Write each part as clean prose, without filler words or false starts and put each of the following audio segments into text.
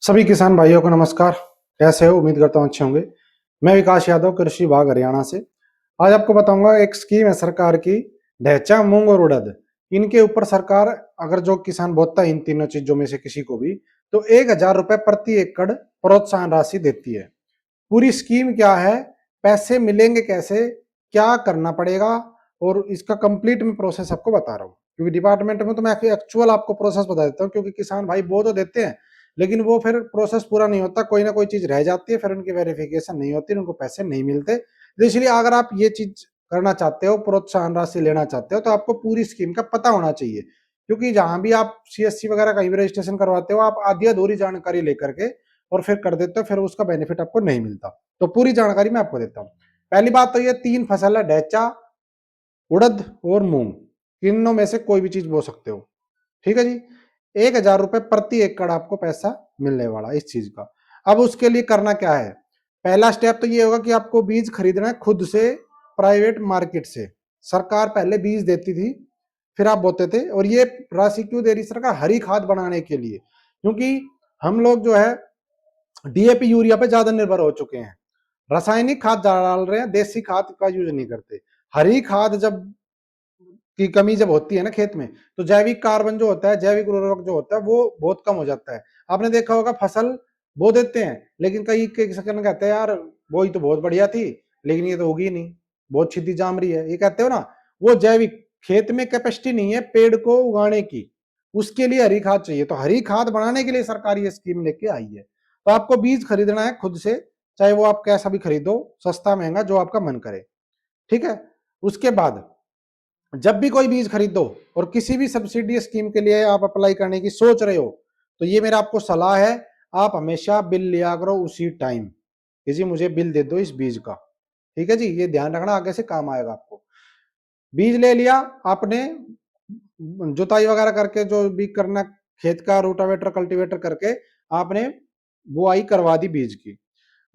सभी किसान भाइयों को नमस्कार। कैसे हो? उम्मीद करता हूँ अच्छे होंगे। मैं विकास यादव, कृषि विभाग हरियाणा से। आज आपको बताऊंगा एक स्कीम है सरकार की, ढैंचा, मूंग और उड़द। इनके ऊपर सरकार, अगर जो किसान बोता है इन तीनों चीजों में से किसी को भी, तो 1,000 रुपए प्रति एकड़ प्रोत्साहन राशि देती है। पूरी स्कीम क्या है, पैसे मिलेंगे कैसे, क्या करना पड़ेगा, और इसका कंप्लीट मैं प्रोसेस आपको बता रहा हूँ। क्योंकि डिपार्टमेंट में तो मैं एक्चुअल आपको प्रोसेस बता देता हूँ, क्योंकि किसान भाई वो तो देते हैं लेकिन वो फिर प्रोसेस पूरा नहीं होता, कोई ना कोई चीज रह जाती है, फिर उनकी वेरिफिकेशन नहीं होती, उनको पैसे नहीं मिलते। तो इसलिए अगर आप ये चीज करना चाहते हो, प्रोत्साहन राशि लेना चाहते हो, तो आपको पूरी स्कीम का पता होना चाहिए। क्योंकि जहां भी आप सीएससी वगैरह कहीं भी रजिस्ट्रेशन करवाते हो, आप आधी अधूरी जानकारी लेकर के और फिर कर देते हो, फिर उसका बेनिफिट आपको नहीं मिलता। तो पूरी जानकारी मैं आपको देता हूँ। पहली बात तो ये 3 फसल है, ढैंचा, उड़द और मूंग। तीनों में से कोई भी चीज बो सकते हो। ठीक है जी। 1,000 रुपए प्रति एकड़ आपको पैसा मिलने वाला इस चीज का। अब उसके लिए करना क्या है? पहला स्टेप तो ये होगा कि आपको बीज खरीदना है खुद से, प्राइवेट मार्केट से। सरकार पहले बीज देती थी, फिर आप बोते थे। और ये राशि क्यों दे रही सरकार? हरी खाद बनाने के लिए। क्योंकि हम लोग जो है डीएपी यूरिया पे ज्यादा निर्भर हो चुके हैं, रासायनिक खाद डाल रहे हैं, देसी खाद का यूज नहीं करते। हरी खाद जब की कमी जब होती है ना खेत में, तो जैविक कार्बन जो होता है, जैविक उर्वरक जो होता है, वो बहुत कम हो जाता है। आपने देखा होगा फसल बो देते हैं, लेकिन कई किसान कहते हैं यार वो ही तो बहुत बढ़िया थी, लेकिन ये तो होगी नहीं, बहुत छिद्दी जाम रही है, ये कहते हो ना। वो जैविक, खेत में कैपेसिटी नहीं है पेड़ को उगाने की, उसके लिए हरी खाद चाहिए। तो हरी खाद बनाने के लिए सरकार ये स्कीम लेके आई है। तो आपको बीज खरीदना है खुद से, चाहे वो आप कैसा भी खरीदो, सस्ता महंगा जो आपका मन करे। ठीक है। उसके बाद जब भी कोई बीज खरीदो और किसी भी सब्सिडी स्कीम के लिए आप अप्लाई करने की सोच रहे हो, तो ये मेरा आपको सलाह है, आप हमेशा बिल लिया करो उसी टाइम कि जी मुझे बिल दे दो इस बीज का। ठीक है जी, ये ध्यान रखना, आगे से काम आएगा आपको। बीज ले लिया आपने, जुताई वगैरह करके जो भी करना, खेत का रोटावेटर कल्टीवेटर करके आपने बुआई करवा दी बीज की,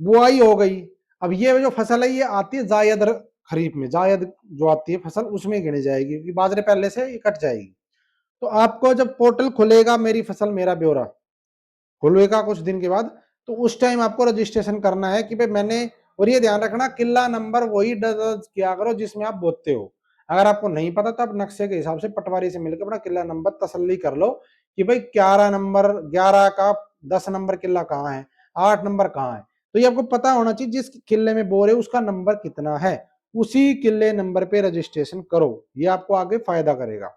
बुआई हो गई। अब ये जो फसल है ये आती है जायद खरीफ में, जायद जो आती है फसल उसमें गिनी जाएगी, क्योंकि बाजरे पहले से कट जाएगी। तो आपको जब पोर्टल खुलेगा, मेरी फसल मेरा ब्यौरा खुलेगा कुछ दिन के बाद, तो उस टाइम आपको रजिस्ट्रेशन करना है कि भाई मैंने, और ये ध्यान रखना किला नंबर वही दर्ज किया करो जिसमें आप बोते हो। अगर आपको नहीं पता तो आप नक्शे के हिसाब से पटवारी से मिलकर अपना किला नंबर तसल्ली कर लो कि भाई 11 नंबर, 11 का 10 नंबर किला कहाँ है, 8 नंबर कहाँ है। तो ये आपको पता होना चाहिए जिस किले में बो रहे हो उसका नंबर कितना है, उसी किले नंबर पे रजिस्ट्रेशन करो, ये आपको आगे फायदा करेगा।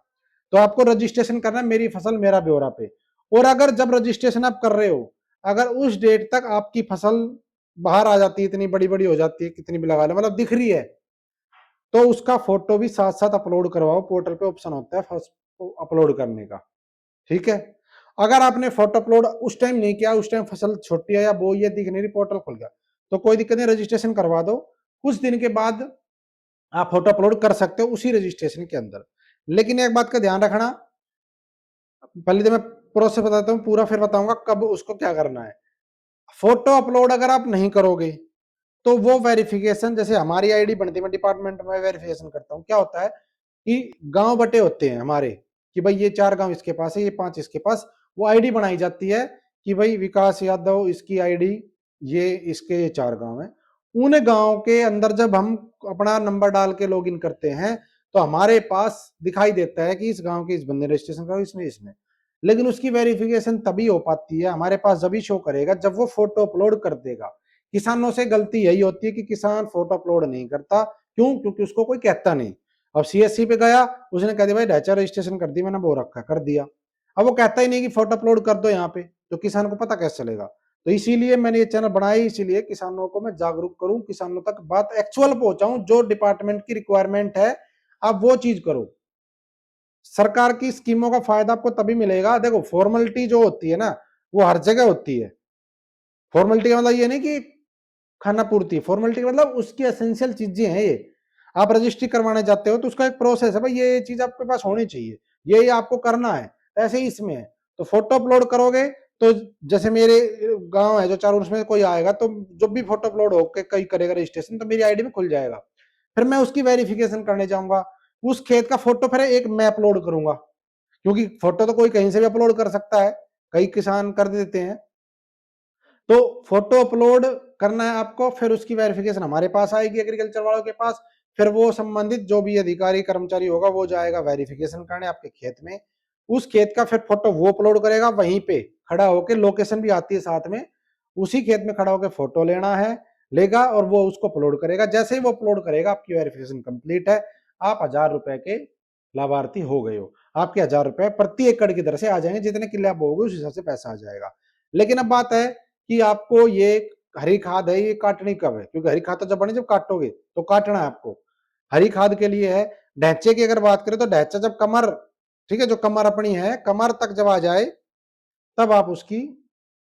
तो आपको रजिस्ट्रेशन करना है मेरी फसल मेरा ब्यौरा पे। और अगर जब रजिस्ट्रेशन आप कर रहे हो, अगर उस डेट तक आपकी फसल बाहर आ जाती है, इतनी बड़ी बड़ी हो जाती है, कितनी भी लगा लो, मतलब दिख रही है, तो उसका फोटो भी साथ साथ अपलोड करवाओ। पोर्टल पे ऑप्शन होता है अपलोड करने का। ठीक है। अगर आपने फोटो अपलोड उस टाइम नहीं किया, उस टाइम फसल छोटी है या वो ये दिख नहीं रही, पोर्टल खुल गया, तो कोई दिक्कत नहीं, रजिस्ट्रेशन करवा दो। कुछ दिन के बाद आप फोटो अपलोड कर सकते हो उसी रजिस्ट्रेशन के अंदर। लेकिन एक बात का ध्यान रखना, पहले तो मैं प्रोसेस बताता हूँ पूरा, फिर बताऊंगा कब उसको क्या करना है। फोटो अपलोड अगर आप नहीं करोगे, तो वो वेरिफिकेशन, जैसे हमारी आईडी बनती है, मैं डिपार्टमेंट में वेरिफिकेशन करता हूँ, क्या होता है कि गांव बटे होते हैं हमारे, कि भाई ये 4 गांव इसके पास है, ये 5 इसके पास, वो आईडी बनाई जाती है कि भाई विकास यादव इसकी आईडी, ये इसके 4 गांव है। उन गांव के अंदर जब हम अपना नंबर डाल के लॉगिन करते हैं, तो हमारे पास दिखाई देता है कि इस गांव के इस बंदे ने रजिस्ट्रेशन करा, इसने इसने। लेकिन उसकी वेरिफिकेशन तभी हो पाती है, हमारे पास जब शो करेगा जब वो फोटो अपलोड कर देगा। किसानों से गलती यही होती है कि किसान फोटो अपलोड नहीं करता। क्यों? क्योंकि उसको कोई कहता नहीं। अब सीएससी पे गया, उसने कह दिया भाई ढैंचा रजिस्ट्रेशन कर दी, मैंने बो रखा, कर दिया। अब वो कहता ही नहीं कि फोटो अपलोड कर दो यहाँ पे, तो किसान को पता कैसे चलेगा? तो इसीलिए मैंने ये चैनल बनाया, इसीलिए किसानों को मैं जागरूक करूं, किसानों तक बात एक्चुअल पहुंचाऊं, जो डिपार्टमेंट की रिक्वायरमेंट है आप वो चीज करो। सरकार की स्कीमों का फायदा आपको तभी मिलेगा। देखो फॉर्मेलिटी जो होती है ना, वो हर जगह होती है। फॉर्मेलिटी का मतलब ये नहीं कि खाना पूर्ति, फॉर्मेलिटी मतलब उसकी एसेंशियल चीजें हैं ये। आप रजिस्ट्री करवाने जाते हो तो उसका एक प्रोसेस है, भाई ये चीज आपके पास होनी चाहिए, ये आपको करना है। ऐसे ही इसमें है। तो फोटो अपलोड करोगे, तो जैसे मेरे गांव है जो चारों, उसमें कोई आएगा तो जब भी फोटो अपलोड होकर कहीं करेगा रजिस्ट्रेशन, तो मेरी आईडी में खुल जाएगा। फिर मैं उसकी वेरिफिकेशन करने जाऊंगा, उस खेत का फोटो फिर एक मैं अपलोड करूंगा, क्योंकि फोटो तो कोई कहीं से भी अपलोड कर सकता है, कई किसान कर देते हैं। तो फोटो अपलोड करना है आपको, फिर उसकी वेरिफिकेशन हमारे पास आएगी एग्रीकल्चर वालों के पास, फिर वो संबंधित जो भी अधिकारी कर्मचारी होगा वो जाएगा वेरिफिकेशन करने आपके खेत में, उस खेत का फिर फोटो वो अपलोड करेगा, वहीं पे खड़ा होकर, लोकेशन भी आती है साथ में, उसी खेत में खड़ा होकर फोटो लेना है, लेगा और वो उसको अपलोड करेगा। जैसे ही वो अपलोड करेगा आपकी वेरिफिकेशन कंप्लीट है, आप 1,000 रुपए के लाभार्थी हो गए हो। आपके 1,000 रुपए प्रति एकड़ की दर से आ जाएंगे, जितने किले आप बोगे उस हिसाब से पैसा आ जाएगा। लेकिन अब बात है कि आपको ये हरी खाद है ये काटनी कब है, क्योंकि हरी खाद तो जब बने जब काटोगे तो काटना है आपको। हरी खाद के लिए है ढैंचे की, अगर बात करें तो ढैंचा जब कमर, ठीक है, जो कमर अपनी है कमर तक जब आ जाए तब आप उसकी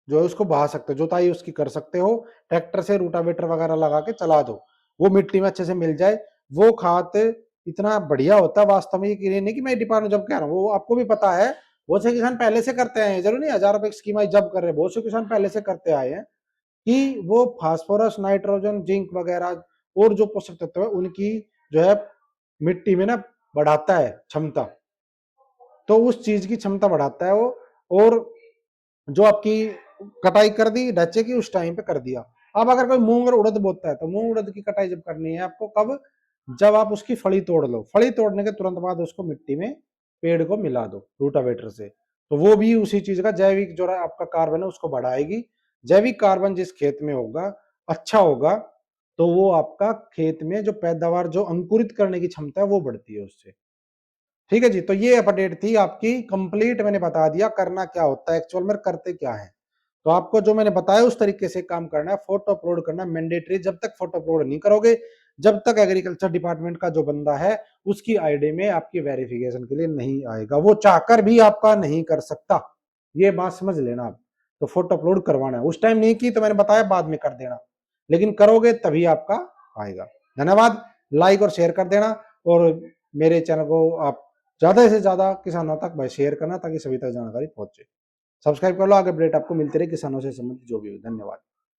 जो है उसको बहा सकते हो, जुताई उसकी कर सकते हो, ट्रैक्टर से रूटावेटर वगैरह लगा के चला दो, वो मिट्टी में अच्छे से मिल जाए। वो खाद इतना बढ़िया होता है वास्तव में, ये नहीं कि मैं डिपार्टमेंट जब कह रहा हूँ, वो आपको भी पता है, बहुत से किसान पहले से करते हैं, जरूर नहीं 1,000 रुपए की स्कीम आई जब कर रहे हैं, बहुत से किसान पहले से करते आए हैं कि वो फास्फोरस, नाइट्रोजन, जिंक वगैरह और जो पोषक तत्व है उनकी जो है मिट्टी में ना बढ़ाता है क्षमता, तो उस चीज की क्षमता बढ़ाता है वो। और जो आपकी कटाई कर दी ढच्चे की उस टाइम पे कर दिया। अब अगर कोई मूंग और उड़द बोता है तो मूंग उड़द की कटाई जब करनी है आपको, कब, जब आप उसकी फली तोड़ लो, फली तोड़ने के तुरंत बाद उसको मिट्टी में पेड़ को मिला दो रूटावेटर से, तो वो भी उसी चीज का जैविक जो आपका कार्बन है उसको बढ़ाएगी। जैविक कार्बन जिस खेत में होगा अच्छा होगा, तो वो आपका खेत में जो पैदावार, जो अंकुरित करने की क्षमता है वो बढ़ती है उससे। ठीक है जी, तो ये अपडेट थी आपकी कंप्लीट, मैंने बता दिया करना क्या होता है एक्चुअल में, करते क्या है। तो आपको जो मैंने बताया उस तरीके से काम करना है, फोटो अपलोड करना मैंडेटरी, जब तक फोटो अपलोड नहीं करोगे, जब तक एग्रीकल्चर डिपार्टमेंट का जो बंदा है उसकी आईडी में आपकी वेरिफिकेशन के लिए नहीं आएगा, वो चाहकर भी आपका नहीं कर सकता, ये बात समझ लेना आप। तो फोटो अपलोड करवाना है, उस टाइम नहीं की तो मैंने बताया बाद में कर देना, लेकिन करोगे तभी आपका आएगा। धन्यवाद, लाइक और शेयर कर देना, और मेरे चैनल को आप ज्यादा से ज्यादा किसानों तक भाई शेयर करना ताकि सभी तक जानकारी पहुंचे। सब्सक्राइब कर लो, आगे अपडेट आपको मिलती रहे किसानों से संबंधित जो भी हो। धन्यवाद।